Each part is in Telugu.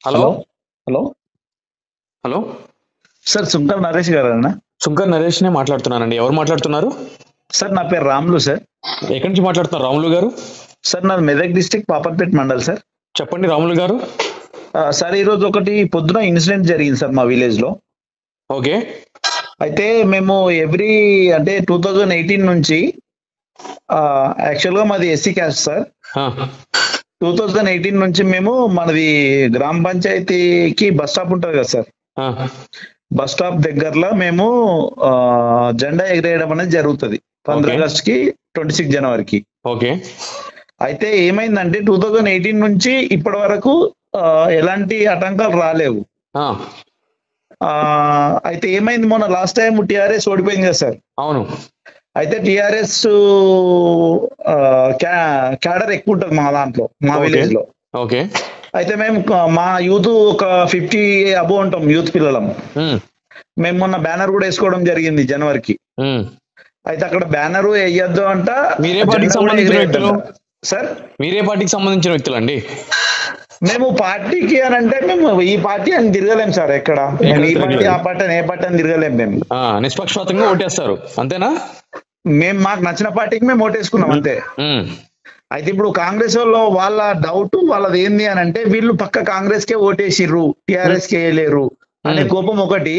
Hello hello hello hello sir Sunkar Naresh గారేనా? శంకర్ నరేష్నే మాట్లాడుతున్నానండి. ఎవరు మాట్లాడుతున్నారు? సార్ నా పేరు రాములు సార్. ఎక్కడి నుంచి మాట్లాడుతున్నారు రాములు గారు? సార్ నాది మెదక్ డిస్టిక్ పాపర్పేట్ మండల్ సార్. చెప్పండి రాములు గారు. సార్ ఈరోజు ఒకటి పొద్దున ఇన్సిడెంట్ జరిగింది సార్ మా విలేజ్ లో. ఓకే. అయితే మేము అంటే 2018 నుంచి యాక్చువల్ గా మాది ఎస్సీ క్యాస్ట్ సార్. ఆ, 2018 నుంచి మేము మనది గ్రామ పంచాయతీకి బస్ స్టాప్ ఉంటుంది కదా సార్. ఆ, బస్ స్టాప్ దగ్గరలో మేము జెండా ఎగిరేయడం అనేది జరుగుతుంది 15 Okay. ఆగస్టుకి 26 జనవరికి. ఓకే. అయితే ఏమైందంటే 2018 నుంచి ఇప్పటి వరకు ఎలాంటి ఆటంకాలు రాలేవు. ఆ, అయితే ఏమైంది, మొన్న లాస్ట్ టైం టిఆర్ఎస్ ఓడిపోయింది కదా సార్. అవును. అయితే టిఆర్ఎస్ క్యాడర్ ఎక్కువ ఉంటుంది మా దాంట్లో, మా Okay. విలేజ్ లో. ఓకే. అయితే మేము మా యూత్ ఒక 50 అబో ఉంటాం, యూత్ పిల్లలం. ఉమ్, మేము మొన్న బ్యానర్ కూడా వేసుకోవడం జరిగింది జనవరికి. ఉమ్. అయితే అక్కడ బ్యానర్ వేయొద్దు అంట. మీరే పార్టీకి జెండా కూడా సంబంధించిన ఎగిరేయొద్దంట. వ్యక్తులు? సార్ మీరే పార్టీకి సంబంధించిన వ్యక్తులు అండి? మేము పార్టీకి అని అంటే మేము ఈ పార్టీ అని తిరగలేం సార్. ఎక్కడ మేము ఈ పార్టీ ఆ పార్టీ అని ఏ పార్టీ అని తిరగలేం. మేము నిష్పక్షపాతంగా ఓటేస్తారు అంతేనా? మాకు నచ్చిన పార్టీకి మేము ఓటేసుకున్నాం అంతే. ఉమ్, అయితే ఇప్పుడు కాంగ్రెస్ వాళ్ళ డౌట్ వాళ్ళది ఏంది అని అంటే, వీళ్ళు పక్క కాంగ్రెస్ కే ఓటేసిర్రు, టిఆర్ఎస్ కే వేయలేరు అనే కోపం ఒకటి.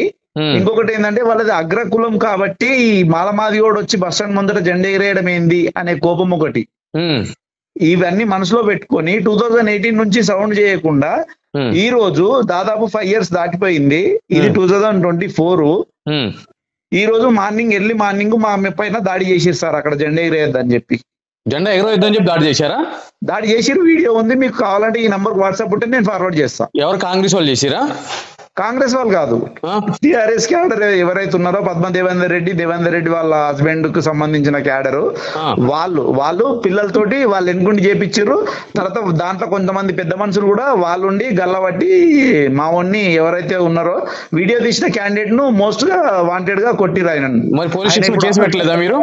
ఇంకొకటి ఏంటంటే వాళ్ళది అగ్రకులం కాబట్టి ఈ మాలమాదిగోడు వచ్చి బస్ స్టాండ్ ముందర జెండా ఎగిరేయడం ఏంది అనే కోపం ఒకటి. ఉమ్, ఇవన్నీ మనసులో పెట్టుకొని 2018 నుంచి సౌండ్ చేయకుండా ఉమ్, ఈ రోజు దాదాపు 5 years దాటిపోయింది. ఇది 2024. ఉమ్. ఈ రోజు ఎర్లీ మార్నింగ్ మా పైన దాడి చేసిరు సార్, అక్కడ జెండా ఎగిరేయద్దని చెప్పి. జెండా ఎగరవేద్దని చెప్పి దాడి చేశారా? దాడి చేసిరు, వీడియో ఉంది, మీకు కావాలంటే ఈ నంబర్ వాట్సాప్ ఉంటే నేను ఫార్వర్డ్ చేస్తా. ఎవరు కాంగ్రెస్ వాళ్ళు చేసిరా? కాంగ్రెస్ వాళ్ళు కాదు, ఆ, టిఆర్ఎస్ క్యాడర్ ఎవరైతే ఉన్నారో పద్మ దేవేందర్ రెడ్డి వాళ్ళ హస్బెండ్ కు సంబంధించిన క్యాడరు. ఆ. వాళ్ళు పిల్లలతోటి వాళ్ళు ఎన్నుకుండి చేపించారు. తర్వాత దాంట్లో కొంతమంది పెద్ద మనుషులు కూడా వాళ్ళుండి గల్లబట్టి మా వాడిని ఎవరైతే ఉన్నారో వీడియో తీసిన క్యాండిడేట్ ను మోస్ట్ గా వాంటెడ్ గా కొట్టిరు ఆయన. మరి పోలీస్ స్టేషన్ కేసు పెట్టలేదా మీరు?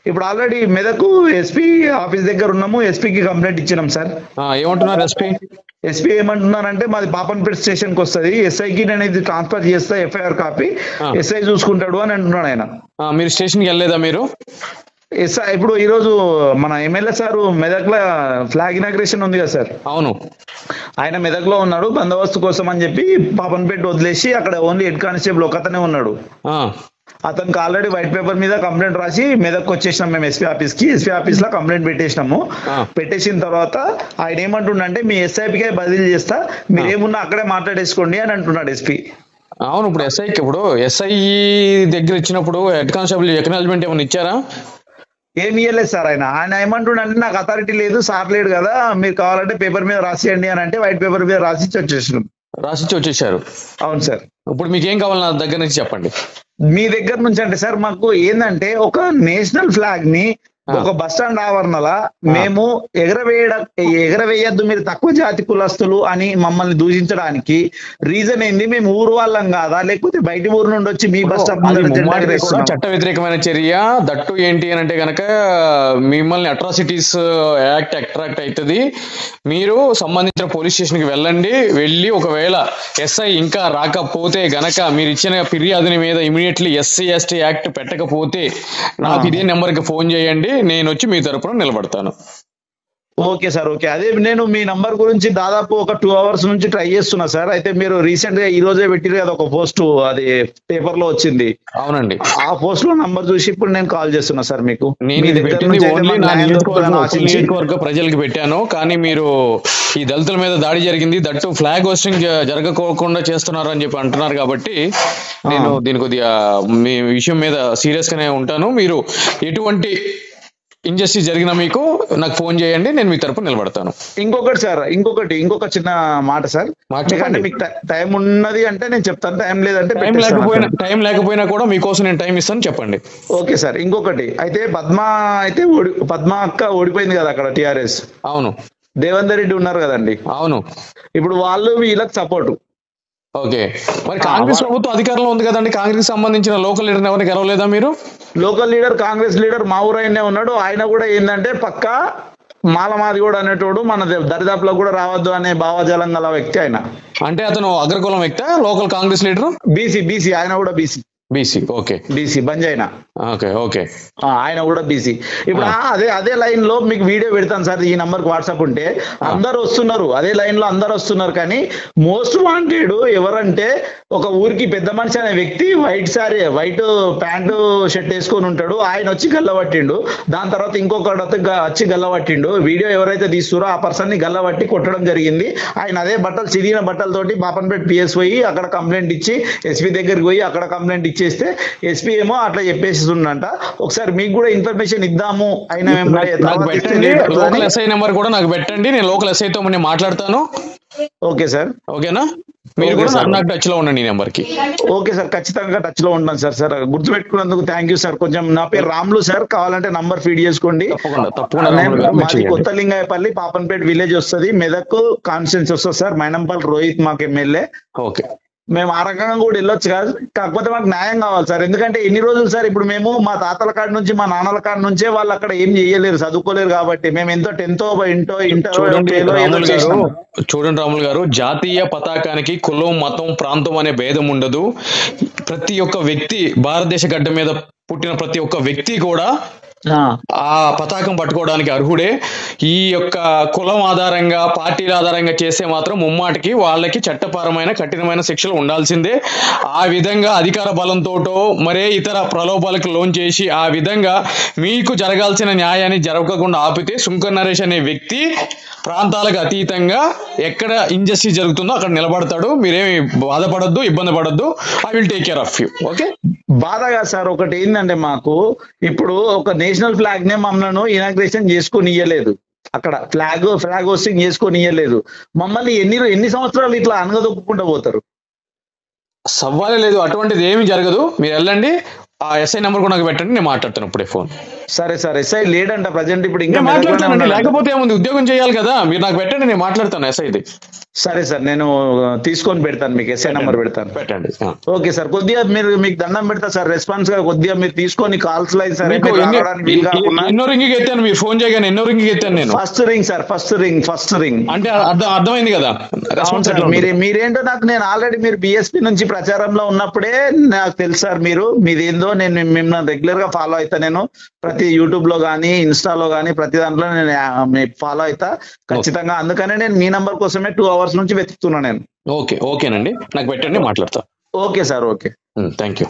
ఇప్పుడు ఆల్రెడీ మెదక్ ఎస్పీ ఆఫీస్ దగ్గర ఉన్నాము, ఎస్పీకి కంప్లైంట్ ఇచ్చినాం సార్. ఏమంటున్నారు ఎస్పీ? ఎస్పీ ఏమంటున్నారంటే మాది పాపన్పేట స్టేషన్ కి వస్తుంది, ఎస్ఐకి నేను ఇది ట్రాన్స్ఫర్ చేస్తా, ఎఫ్ఐఆర్ కాపీ ఎస్ఐ చూసుకుంటాడు అని అంటున్నాడు ఆయన. మీరు స్టేషన్కి వెళ్ళలేదా మీరు? ఎస్ఐ ఇప్పుడు ఈ రోజు మన ఎమ్మెల్యే సార్ మెదక్ లో ఫ్లాగ్ ఇనాగ్రేషన్ ఉంది కదా సార్. అవును. ఆయన మెదక్ లో ఉన్నాడు బందోబస్తు కోసం అని చెప్పి పాపన్పేట వదిలేసి అక్కడ ఓన్లీ హెడ్ కానిస్టేబుల్ ఒకతనే ఉన్నాడు. ఆ, అతనికి ఆల్రెడీ వైట్ పేపర్ మీద కంప్లైంట్ రాసి మెదక్ వచ్చేసినాం మేము ఎస్పీ ఆఫీస్ లో కంప్లైంట్ పెట్టేసినాము. పెట్టేసిన తర్వాత ఆయన ఏమంటుండంటే మీ ఎస్ఐపికే బదిలీ చేస్తా, మీరేమున్నా అక్కడే మాట్లాడేసుకోండి అని అంటున్నాడు ఎస్పీ. అవును. ఇప్పుడు ఎస్ఐ దగ్గర ఇచ్చినప్పుడు హెడ్ కానిస్టేబుల్ ఎక్నాలజ్మెంట్ ఏమైనా ఇచ్చారా? ఏమి ఇవ్వలేదు సార్. ఆయన ఏమంటుండంటే నాకు అథారిటీ లేదు, సార్ లేడు కదా, మీరు కావాలంటే పేపర్ మీద రాసియండి అని అంటే వైట్ పేపర్ మీద రాసిచ్చి వచ్చేసినాం. రాసిచ్చి వచ్చేసారు. అవును సార్. ఇప్పుడు మీకు ఏం కావాలి నా దగ్గర నుంచి చెప్పండి. మీ దగ్గర నుంచి అంటే సార్ మాకు ఏంటంటే ఒక నేషనల్ ఫ్లాగ్ ని ఒక బస్ స్టాండ్ ఆవరణలా మేము ఎగరవేయద్దు, మీరు తక్కువ జాతి కులస్తులు అని మమ్మల్ని దూషించడానికి రీజన్ ఏంది? మేము ఊరు వాళ్ళం కాదా, లేకపోతే బయట ఊరు నుండి వచ్చి మీ బస్ స్టాప్ చట్ట వ్యతిరేకమైన చర్య. దట్టు ఏంటి అని అంటే గనక మిమ్మల్ని అట్రాసిటీస్ యాక్ట్ అట్రాక్ట్ అవుతుంది. మీరు సంబంధించిన పోలీస్ స్టేషన్ కి వెళ్ళి ఒకవేళ ఎస్ఐ ఇంకా రాకపోతే గనక మీరు ఇచ్చిన ఫిర్యాదుని మీద ఇమీడియట్లీ ఎస్సీ ఎస్టీ యాక్ట్ పెట్టకపోతే నాకు ఇదే నెంబర్ కి ఫోన్ చేయండి, నేను వచ్చి మీ తరపున నిలబడతాను. Okay sir, okay. అదే నేను మీ నంబర్ గురించి దాదాపు ఒక 2 hours నుంచి ట్రై చేస్తున్నా సార్. అయితే మీరు రీసెంట్ గా ఈ రోజే పెట్టిరు కదా ఒక పోస్ట్, అది పేపర్ లో వచ్చింది. అవునండి. ఆ పోస్ట్ లో నంబర్ చూసి ఇప్పుడు నేను కాల్ చేస్తున్నా సార్ మీకు. నేను పెట్టింది ఓన్లీ నా నియోజకవర్గ ప్రజలకు పెట్టాను. కానీ మీరు ఈ దళితుల మీద దాడి జరిగింది, దట్టు ఫ్లాగ్ హోస్టింగ్ జరగకోకుండా చేస్తున్నారు అని చెప్పి అంటున్నారు. కాబట్టి నేను దీని కొద్దిగా మీ విషయం మీద సీరియస్ గానే ఉంటాను. మీరు ఎటువంటి ఇంజస్టిస్ జరిగినా మీకు నాకు ఫోన్ చేయండి, నేను మీ తరపున నిలబడతాను. ఇంకొకటి సార్, ఇంకొక చిన్న మాట సార్. మీకు టైం ఉన్నది అంటే నేను చెప్తాను, టైం లేదంటే టైం లేకపోయినా కూడా మీకోసం నేను టైం ఇస్తాను, చెప్పండి. Okay sir. ఇంకొకటి అయితే పద్మ అక్క ఓడిపోయింది కదా అక్కడ టిఆర్ఎస్. అవును. దేవేందర్ రెడ్డి ఉన్నారు కదండి. అవును. ఇప్పుడు వాళ్ళు వీళ్ళకి సపోర్టు. ఓకే. మరి కాంగ్రెస్ ప్రభుత్వం అధికారంలో ఉంది కదండి, కాంగ్రెస్ సంబంధించిన లోకల్ లీడర్ ఎవరిని గెలవలేదా మీరు? లోకల్ లీడర్ కాంగ్రెస్ లీడర్ మా ఊరైనే ఉన్నాడు. ఆయన కూడా ఏంటంటే పక్కా మాలమాది కూడా అనేటోడు మన దరిదాపులో కూడా రావద్దు అనే భావజాలం గల వ్యక్తి ఆయన. అంటే అతను అగ్రకులం వ్యక్తి, లోకల్ కాంగ్రెస్ లీడర్, బీసీ ఆయన కూడా బీసీ. BC, okay. బీసీ బంజైనా. Okay okay. ఆయన కూడా బీసీ. ఇప్పుడు అదే లైన్ లో మీకు వీడియో పెడతాను సార్, ఈ నంబర్ కి వాట్సాప్ ఉంటే. అందరు వస్తున్నారు, అదే లైన్ లో అందరు వస్తున్నారు. కానీ మోస్ట్ వాంటెడ్ ఎవరంటే ఒక ఊరికి పెద్ద మనిషి అనే వ్యక్తి, వైట్ ప్యాంటు షర్ట్ వేసుకొని ఉంటాడు. ఆయన వచ్చి గల్లబట్టిండు. దాని తర్వాత ఇంకొకటి వచ్చి గల్లబట్టిండు. వీడియో ఎవరైతే తీస్తారో ఆ పర్సన్ ని గల్లబట్టి కొట్టడం జరిగింది. ఆయన అదే చిరిగిన బట్టలతోటి బాపన్పేట పిఎస్ పోయి అక్కడ కంప్లైంట్ ఇచ్చి, ఎస్పీ దగ్గరికి పోయి అక్కడ కంప్లైంట్ ఇచ్చేస్తే ఎస్పీ ఏమో అట్లా చెప్పేస్తుందంట. ఒకసారి మీకు కూడా ఇన్ఫర్మేషన్ ఇద్దాము. అయినా లోకల్ ఎస్ఐ నెంబర్ కూడా నాకు పెట్టండి, నేను లోకల్ ఎస్ఐ తో నేను మాట్లాడతాను. Okay sir. ఓకేనా? మీరు కూడా నాకు టచ్ లో ఉండండి ఈ నెంబర్ కి. ఓకే సార్, ఖచ్చితంగా టచ్ లో ఉంటాను సార్. సార్ గుర్తుపెట్టుకున్నందుకు థ్యాంక్ యూ సార్. కొంచెం నా పేరు రాములు సార్, కావాలంటే నంబర్ ఫీడ్ చేసుకోండి. మాది కొత్త లింగాయపల్లి, పాపన్పేట విలేజ్ వస్తుంది, మెదక్ కాన్స్టిట్యూన్సీ వస్తుంది సార్. మైనంపల్లి రోహిత్ మాకు ఎమ్మెల్యే. ఓకే, మేము ఆ రకంగా కూడా వెళ్ళొచ్చు కాదు, కాకపోతే మాకు న్యాయం కావాలి సార్. ఎందుకంటే ఎన్ని రోజులు సార్, ఇప్పుడు మేము మా తాతల కాడ నుంచి మా నాన్నల కాడ నుంచే వాళ్ళు అక్కడ ఏం చేయలేరు, చదువుకోలేరు. కాబట్టి మేము ఎంతో 10th ఇంటర్. చూడండి రాములు గారు, జాతీయ పతాకానికి కులం, మతం, ప్రాంతం అనే భేదం ఉండదు. ప్రతి ఒక్క వ్యక్తి, భారతదేశ గడ్డ మీద పుట్టిన ప్రతి ఒక్క వ్యక్తి కూడా ఆ పతాకం పట్టుకోవడానికి అర్హుడే. ఈ యొక్క కులం ఆధారంగా, పార్టీల ఆధారంగా చేస్తే మాత్రం ముమ్మాటికి వాళ్ళకి చట్టపరమైన కఠినమైన శిక్షలు ఉండాల్సిందే. ఆ విధంగా అధికార బలంతోటో మరే ఇతర ప్రలోభాలకు లోన్ చేసి ఆ విధంగా మీకు జరగాల్సిన న్యాయాన్ని జరగకుండా ఆపితే సుంకర్ నరేష్ అనే వ్యక్తి ప్రాంతాలకు అతీతంగా ఎక్కడ ఇంజస్టిస్ జరుగుతుందో అక్కడ నిలబడతాడు. మీరేమి బాధపడద్దు, ఇబ్బంది పడద్దు. I will take care of you. Okay. బాధగా సార్ ఒకటి ఏంటంటే, మాకు ఇప్పుడు ఒక నేషనల్ ఫ్లాగ్ నే మమ్మల్ని ఇనాగ్రేషన్ చేసుకొని ఇయ్యలేదు, అక్కడ ఫ్లాగ్ హోస్టింగ్ చేసుకొని ఇయ్యలేదు. మమ్మల్ని ఎన్ని సంవత్సరాలు ఇట్లా అనగదొక్కుంటూ పోతారు? సవాలే లేదు, అటువంటిది ఏమి జరగదు. మీరు వెళ్ళండి, ఆ ఎస్ఐ నెంబర్ కూడా నాకు పెట్టండి, నేను మాట్లాడతాను ఇప్పుడే ఫోన్. సరే సార్, ఎస్ఐ లేడంట ప్రజెంట్. ఇప్పుడు ఇంకా మాట్లాడతానండి, లేకపోతే ఏముంది, ఉద్యోగం చేయాలి కదా. మీరు నాకు పెట్టండి, నేను మాట్లాడతాను ఎస్ఐది. సరే సార్, నేను తీసుకొని పెడతాను, మీకు ఎస్ఐ నెంబర్ పెడతాను. పెట్టండి. ఓకే సార్, కొద్దిగా మీరు మీకు దండం పెడతా సార్, రెస్పాన్స్ గా కొద్దిగా మీరు తీసుకొని కాల్స్ లైన్ సార్. ఎన్నో రింగ్ ఎత్తాను, మీరు ఫోన్ చేయగానే ఎన్నో రింగ్ ఎత్తాను నేను. First ring sir, first ring అంటే అర్థమైంది కదా. మీరేంటో నాకు, నేను ఆల్రెడీ మీరు బిఎస్పీ నుంచి ప్రచారంలో ఉన్నప్పుడే నాకు తెలుసు సార్. మీదేందో నేను మిమ్మల్ని రెగ్యులర్ గా ఫాలో అవుతా. నేను ప్రతి యూట్యూబ్ లో గానీ, ఇన్స్టాలో గానీ ప్రతి దాంట్లో నేను ఫాలో అవుతా ఖచ్చితంగా. అందుకనే నేను మీ నంబర్ కోసమే 2 hours నుంచి వెతుకుతున్నా నేను. ఓకేనండి, నాకు పెట్టండి, మాట్లాడతా. Okay sir, okay, thank you.